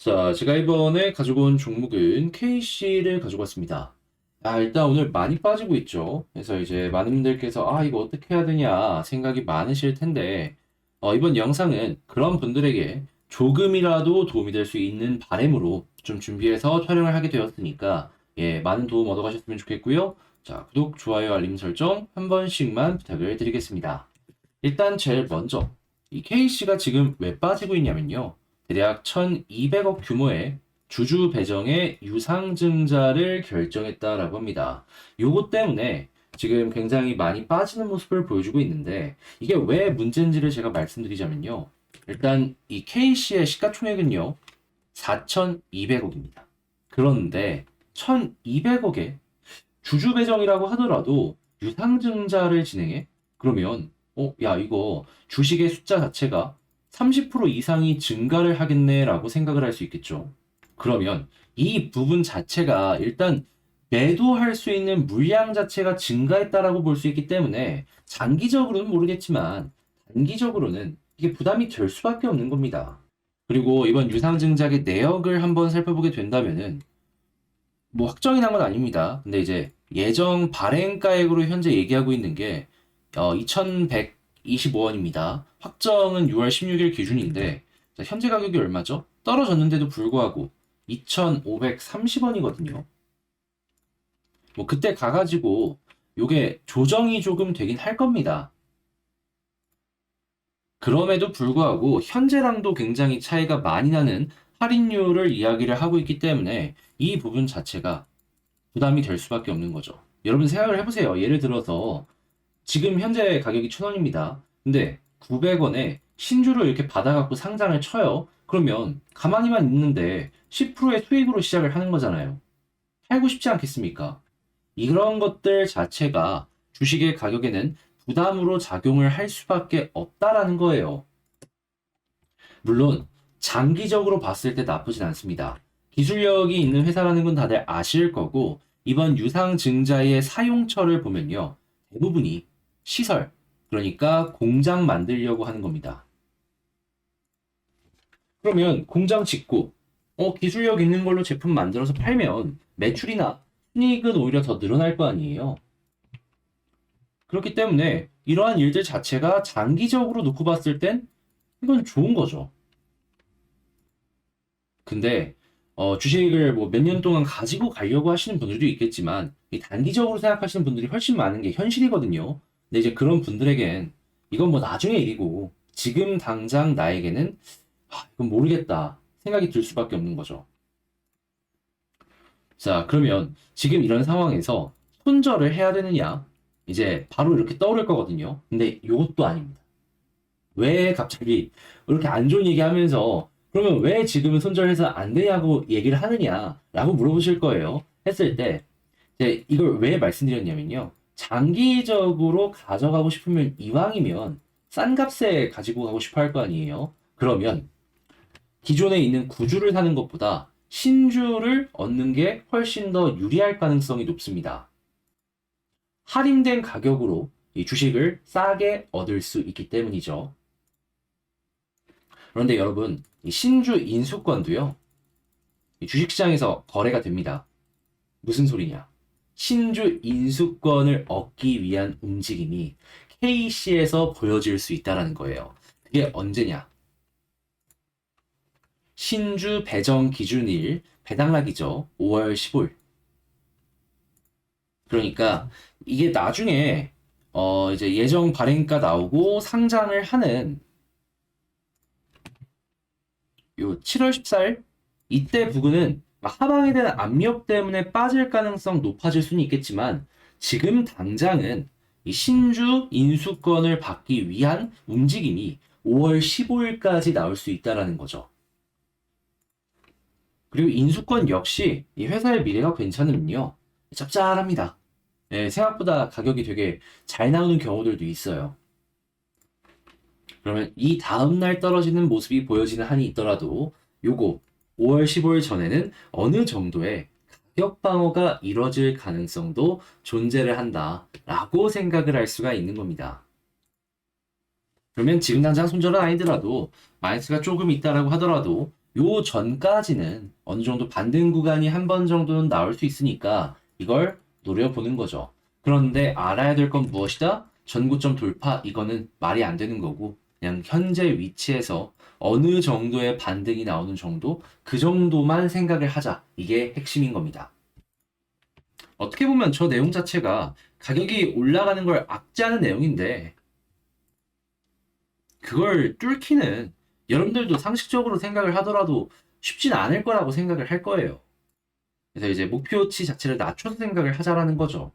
자, 제가 이번에 가지고 온 종목은 KC를 가지고 왔습니다. 일단 오늘 많이 빠지고 있죠. 그래서 이제 많은 분들께서 이거 어떻게 해야 되냐 생각이 많으실 텐데, 이번 영상은 그런 분들에게 조금이라도 도움이 될 수 있는 바람으로 좀 준비해서 촬영을 하게 되었으니까, 많은 도움 얻어가셨으면 좋겠고요. 자, 구독, 좋아요, 알림 설정 한 번씩만 부탁을 드리겠습니다. 일단 제일 먼저, 이 KC가 지금 왜 빠지고 있냐면요. 대략 1200억 규모의 주주 배정의 유상증자를 결정했다라고 합니다. 요거 때문에 지금 굉장히 많이 빠지는 모습을 보여주고 있는데, 이게 왜 문제인지를 제가 말씀드리자면요. 일단 이 KC의 시가총액은요, 4200억입니다. 그런데 1200억에 주주 배정이라고 하더라도 유상증자를 진행해? 그러면 야, 이거 주식의 숫자 자체가 30% 이상이 증가를 하겠네라고 생각을 할 수 있겠죠. 그러면 이 부분 자체가 일단 매도할 수 있는 물량 자체가 증가했다라고 볼 수 있기 때문에 장기적으로는 모르겠지만 단기적으로는 이게 부담이 될 수밖에 없는 겁니다. 그리고 이번 유상증자의 내역을 한번 살펴보게 된다면은 뭐 확정이 난 건 아닙니다. 근데 이제 예정 발행가액으로 현재 얘기하고 있는 게 2,125원입니다. 확정은 6월 16일 기준인데 자, 현재 가격이 얼마죠? 떨어졌는데도 불구하고 2,530원이거든요. 뭐 그때 가가지고 요게 조정이 조금 되긴 할 겁니다. 그럼에도 불구하고 현재랑도 굉장히 차이가 많이 나는 할인율을 이야기를 하고 있기 때문에 이 부분 자체가 부담이 될 수밖에 없는 거죠. 여러분 생각을 해보세요. 예를 들어서 지금 현재 가격이 1,000원입니다. 근데 900원에 신주를 이렇게 받아갖고 상장을 쳐요. 그러면 가만히만 있는데 10%의 수익으로 시작을 하는 거잖아요. 팔고 싶지 않겠습니까? 이런 것들 자체가 주식의 가격에는 부담으로 작용을 할 수밖에 없다라는 거예요. 물론 장기적으로 봤을 때 나쁘진 않습니다. 기술력이 있는 회사라는 건 다들 아실 거고 이번 유상증자의 사용처를 보면요. 대부분이 시설, 그러니까 공장 만들려고 하는 겁니다. 그러면 공장 짓고 기술력 있는 걸로 제품 만들어서 팔면 매출이나 순이익은 오히려 더 늘어날 거 아니에요. 그렇기 때문에 이러한 일들 자체가 장기적으로 놓고 봤을 땐 이건 좋은 거죠. 근데 주식을 뭐 몇 년 동안 가지고 가려고 하시는 분들도 있겠지만 이 단기적으로 생각하시는 분들이 훨씬 많은 게 현실이거든요. 근데 이제 그런 분들에겐 이건 뭐 나중에 일이고 지금 당장 나에게는 이건 모르겠다 생각이 들 수밖에 없는 거죠. 자, 그러면 지금 이런 상황에서 손절을 해야 되느냐? 이제 바로 이렇게 떠오를 거거든요. 근데 이것도 아닙니다. 왜 갑자기 이렇게 안 좋은 얘기 하면서 그러면 왜 지금은 손절해서 안 되냐고 얘기를 하느냐라고 물어보실 거예요. 했을 때 이제 이걸 왜 말씀드렸냐면요. 장기적으로 가져가고 싶으면 이왕이면 싼 값에 가지고 가고 싶어 할 거 아니에요. 그러면 기존에 있는 구주를 사는 것보다 신주를 얻는 게 훨씬 더 유리할 가능성이 높습니다. 할인된 가격으로 이 주식을 싸게 얻을 수 있기 때문이죠. 그런데 여러분, 이 신주 인수권도요, 이 주식시장에서 거래가 됩니다. 무슨 소리냐? 신주 인수권을 얻기 위한 움직임이 KC에서 보여질 수 있다는 거예요. 그게 언제냐? 신주 배정 기준일 배당락이죠. 5월 15일. 그러니까 이게 나중에 이제 예정 발행가 나오고 상장을 하는 요 7월 14일 이때 부근은 하방에 대한 압력 때문에 빠질 가능성 높아질 수는 있겠지만 지금 당장은 이 신주 인수권을 받기 위한 움직임이 5월 15일까지 나올 수 있다라는 거죠. 그리고 인수권 역시 이 회사의 미래가 괜찮으면요. 짭짤합니다. 생각보다 가격이 되게 잘 나오는 경우들도 있어요. 그러면 이 다음날 떨어지는 모습이 보여지는 한이 있더라도 요거 5월 15일 전에는 어느 정도의 가격 방어가 이뤄질 가능성도 존재를 한다라고 생각을 할 수가 있는 겁니다. 그러면 지금 당장 손절은 아니더라도 마이너스가 조금 있다라고 하더라도 요 전까지는 어느 정도 반등 구간이 한 번 정도는 나올 수 있으니까 이걸 노려보는 거죠. 그런데 알아야 될 건 무엇이다? 전고점 돌파, 이거는 말이 안 되는 거고, 그냥 현재 위치에서 어느 정도의 반등이 나오는 정도, 그 정도만 생각을 하자. 이게 핵심인 겁니다. 어떻게 보면 저 내용 자체가 가격이 올라가는 걸 악재하는 내용인데, 그걸 뚫기는 여러분들도 상식적으로 생각을 하더라도 쉽진 않을 거라고 생각을 할 거예요. 그래서 이제 목표치 자체를 낮춰서 생각을 하자라는 거죠.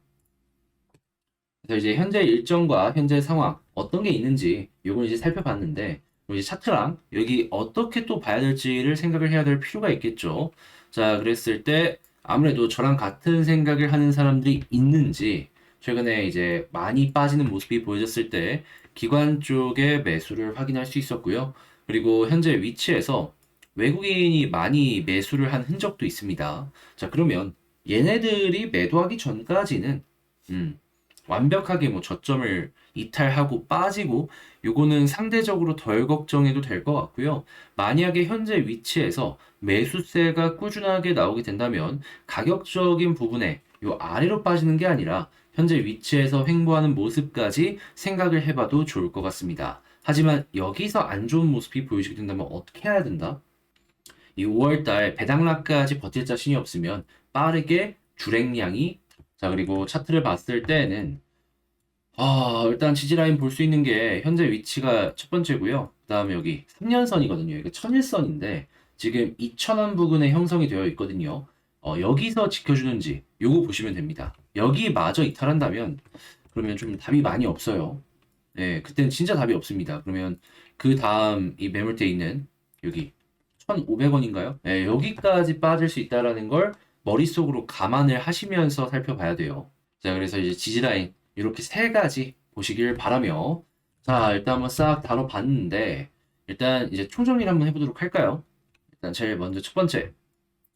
그래서 이제 현재 일정과 현재 상황 어떤 게 있는지 요걸 이제 살펴봤는데, 이제 차트랑 여기 어떻게 또 봐야 될지를 생각을 해야 될 필요가 있겠죠. 자, 그랬을 때 아무래도 저랑 같은 생각을 하는 사람들이 있는지, 최근에 이제 많이 빠지는 모습이 보여졌을 때 기관 쪽의 매수를 확인할 수 있었고요. 그리고 현재 위치에서 외국인이 많이 매수를 한 흔적도 있습니다. 자, 그러면 얘네들이 매도하기 전까지는 완벽하게 뭐 저점을 이탈하고 빠지고, 요거는 상대적으로 덜 걱정해도 될 것 같고요. 만약에 현재 위치에서 매수세가 꾸준하게 나오게 된다면 가격적인 부분에 요 아래로 빠지는 게 아니라 현재 위치에서 횡보하는 모습까지 생각을 해봐도 좋을 것 같습니다. 하지만 여기서 안 좋은 모습이 보여지게 된다면 어떻게 해야 된다? 이 5월달 배당락까지 버틸 자신이 없으면 빠르게 주행량이, 자, 그리고 차트를 봤을 때는 일단 지지라인 볼 수 있는 게 현재 위치가 첫 번째고요. 그 다음에 여기 3년선이거든요. 이게 천일선인데 지금 2,000원 부근에 형성이 되어 있거든요. 여기서 지켜주는지 요거 보시면 됩니다. 여기마저 이탈한다면 그러면 좀 답이 많이 없어요. 네, 그때는 진짜 답이 없습니다. 그러면 그 다음 이 매물대에 있는 여기 1,500원인가요? 네, 여기까지 빠질 수 있다라는 걸 머릿속으로 감안을 하시면서 살펴봐야 돼요. 자, 그래서 이제 지지라인 이렇게 세 가지 보시길 바라며, 자, 일단 한번 싹 다뤄봤는데, 일단 이제 총정리를 한번 해보도록 할까요? 일단 제일 먼저 첫 번째,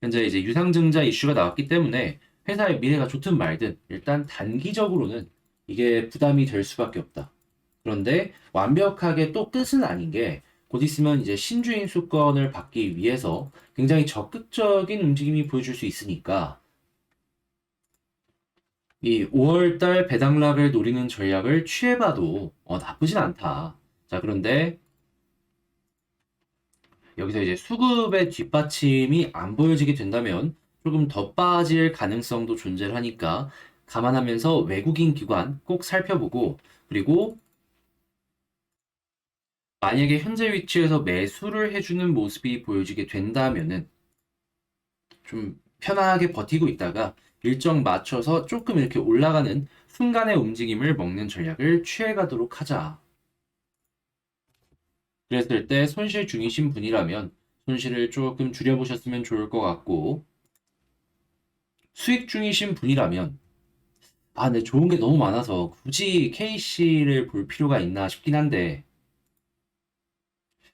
현재 이제 유상증자 이슈가 나왔기 때문에 회사의 미래가 좋든 말든 일단 단기적으로는 이게 부담이 될 수밖에 없다. 그런데 완벽하게 또 끝은 아닌 게, 곧 있으면 이제 신주인 수권을 받기 위해서 굉장히 적극적인 움직임이 보여줄 수 있으니까 이 5월달 배당락을 노리는 전략을 취해봐도 나쁘진 않다. 자, 그런데 여기서 이제 수급의 뒷받침이 안 보여지게 된다면 조금 더 빠질 가능성도 존재를 하니까 감안하면서 외국인 기관 꼭 살펴보고, 그리고 만약에 현재 위치에서 매수를 해주는 모습이 보여지게 된다면은 좀 편하게 버티고 있다가 일정 맞춰서 조금 이렇게 올라가는 순간의 움직임을 먹는 전략을 취해가도록 하자. 그랬을 때 손실 중이신 분이라면 손실을 조금 줄여보셨으면 좋을 것 같고, 수익 중이신 분이라면 네, 좋은 게 너무 많아서 굳이 KC를 볼 필요가 있나 싶긴 한데,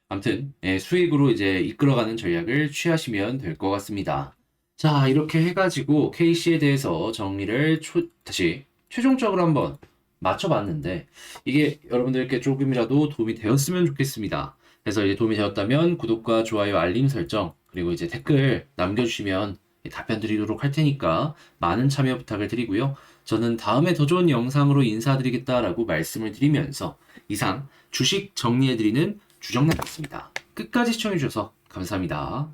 아무튼 수익으로 이제 이끌어가는 전략을 취하시면 될 것 같습니다. 자, 이렇게 해가지고 KC에 대해서 정리를 다시 최종적으로 한번 맞춰봤는데, 이게 여러분들께 조금이라도 도움이 되었으면 좋겠습니다. 그래서 이제 도움이 되었다면 구독과 좋아요, 알림 설정, 그리고 이제 댓글 남겨주시면 답변 드리도록 할 테니까 많은 참여 부탁을 드리고요. 저는 다음에 더 좋은 영상으로 인사드리겠다라고 말씀을 드리면서 이상 주식 정리해드리는 주정남이었습니다. 끝까지 시청해주셔서 감사합니다.